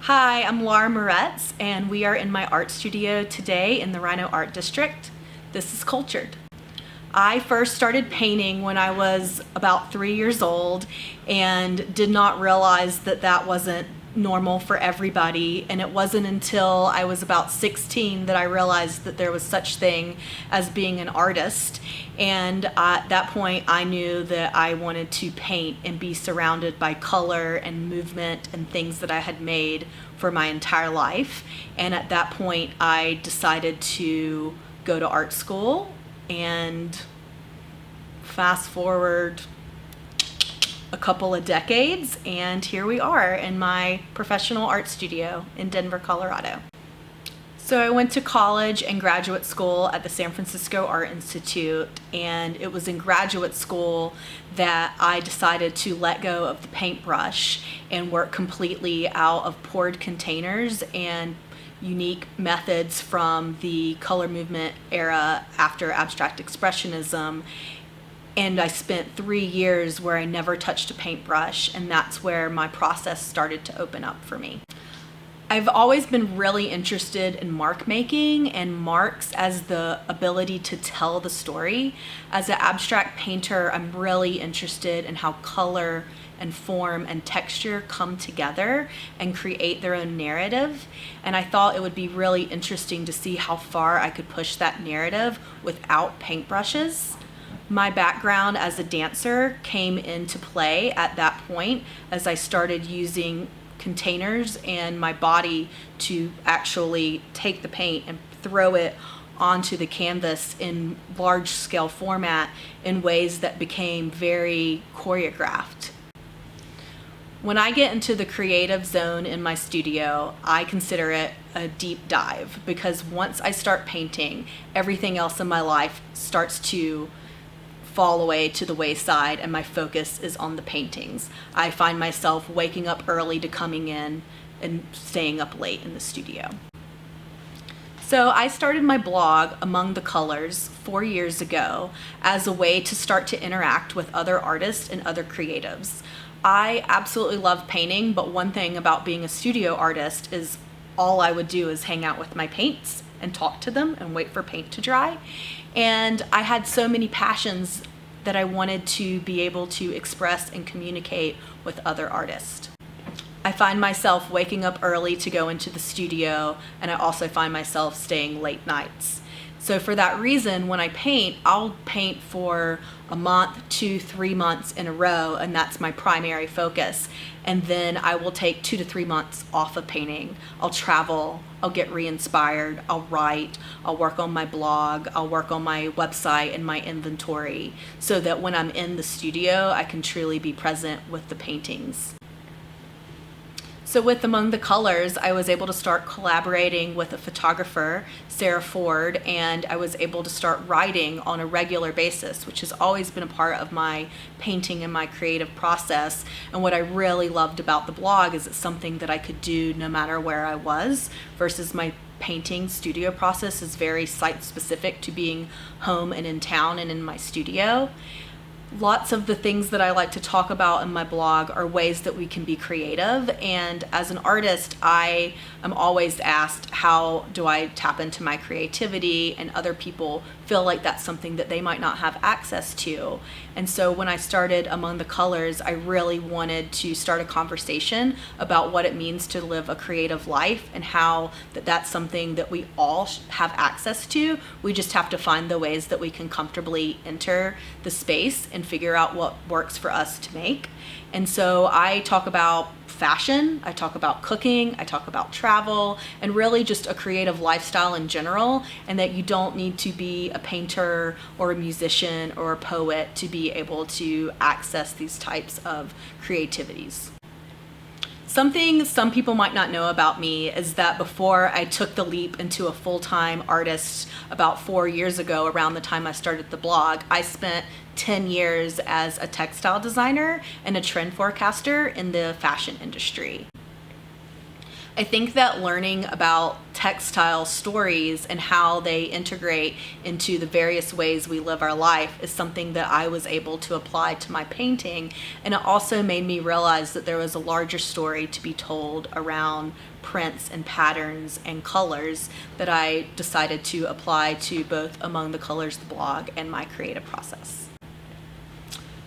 Hi, I'm Laura Moretz, and we are in my art studio today in the Rhino Art District. This is Cultured. I first started painting when I was about 3 years old and did not realize that that wasn't normal for everybody, and it wasn't until I was about 16 that I realized that there was such thing as being an artist. And at that point I knew that I wanted to paint and be surrounded by color and movement and things that I had made for my entire life. And at that point I decided to go to art school, and fast forward a couple of decades, and here we are in my professional art studio in Denver, Colorado. So I went to college and graduate school at the San Francisco Art Institute, and it was in graduate school that I decided to let go of the paintbrush and work completely out of poured containers and unique methods from the color movement era after abstract expressionism. And I spent 3 years where I never touched a paintbrush, and that's where my process started to open up for me. I've always been really interested in mark making and marks as the ability to tell the story. As an abstract painter, I'm really interested in how color and form and texture come together and create their own narrative. And I thought it would be really interesting to see how far I could push that narrative without paintbrushes. My background as a dancer came into play at that point as I started using containers and my body to actually take the paint and throw it onto the canvas in large scale format in ways that became very choreographed. When I get into the creative zone in my studio, I consider it a deep dive, because once I start painting, everything else in my life starts to fall away to the wayside and my focus is on the paintings. I find myself waking up early to coming in and staying up late in the studio. So I started my blog, Among the Colors, 4 years ago as a way to start to interact with other artists and other creatives. I absolutely love painting, but one thing about being a studio artist is all I would do is hang out with my paints and talk to them and wait for paint to dry. And I had so many passions that I wanted to be able to express and communicate with other artists. I find myself waking up early to go into the studio, and I also find myself staying late nights. So for that reason, when I paint, I'll paint for a month, 2, 3 months in a row, and that's my primary focus. And then I will take 2 to 3 months off of painting. I'll travel, I'll get re-inspired, I'll write, I'll work on my blog, I'll work on my website and my inventory, so that when I'm in the studio, I can truly be present with the paintings. So with Among the Colors, I was able to start collaborating with a photographer, Sarah Ford, and I was able to start writing on a regular basis, which has always been a part of my painting and my creative process. And what I really loved about the blog is it's something that I could do no matter where I was, versus my painting studio process is very site specific to being home and in town and in my studio. Lots of the things that I like to talk about in my blog are ways that we can be creative, and as an artist I am always asked, how do I tap into my creativity? And other people feel like that's something that they might not have access to. And so when I started Among the Colors, I really wanted to start a conversation about what it means to live a creative life, and how that's something that we all have access to. We just have to find the ways that we can comfortably enter the space and figure out what works for us to make. And so I talk about fashion, I talk about cooking, I talk about travel, and really just a creative lifestyle in general, and that you don't need to be a painter or a musician or a poet to be able to access these types of creativities. Something some people might not know about me is that before I took the leap into a full-time artist about 4 years ago, around the time I started the blog, I spent 10 years as a textile designer and a trend forecaster in the fashion industry. I think that learning about textile stories and how they integrate into the various ways we live our life is something that I was able to apply to my painting. And it also made me realize that there was a larger story to be told around prints and patterns and colors that I decided to apply to both Among the Colors, the blog, and my creative process.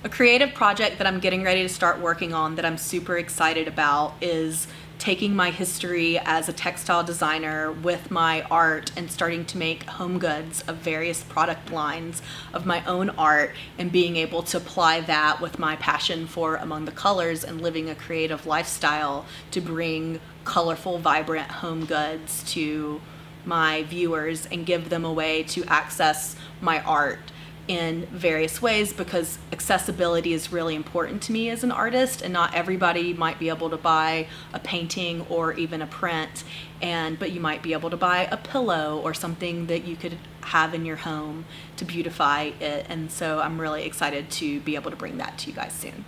A creative project that I'm getting ready to start working on that I'm super excited about is taking my history as a textile designer with my art and starting to make home goods of various product lines of my own art, and being able to apply that with my passion for Among the Colors and living a creative lifestyle to bring colorful, vibrant home goods to my viewers and give them a way to access my art in various ways, because accessibility is really important to me as an artist, and not everybody might be able to buy a painting or even a print, but you might be able to buy a pillow or something that you could have in your home to beautify it. And so I'm really excited to be able to bring that to you guys soon.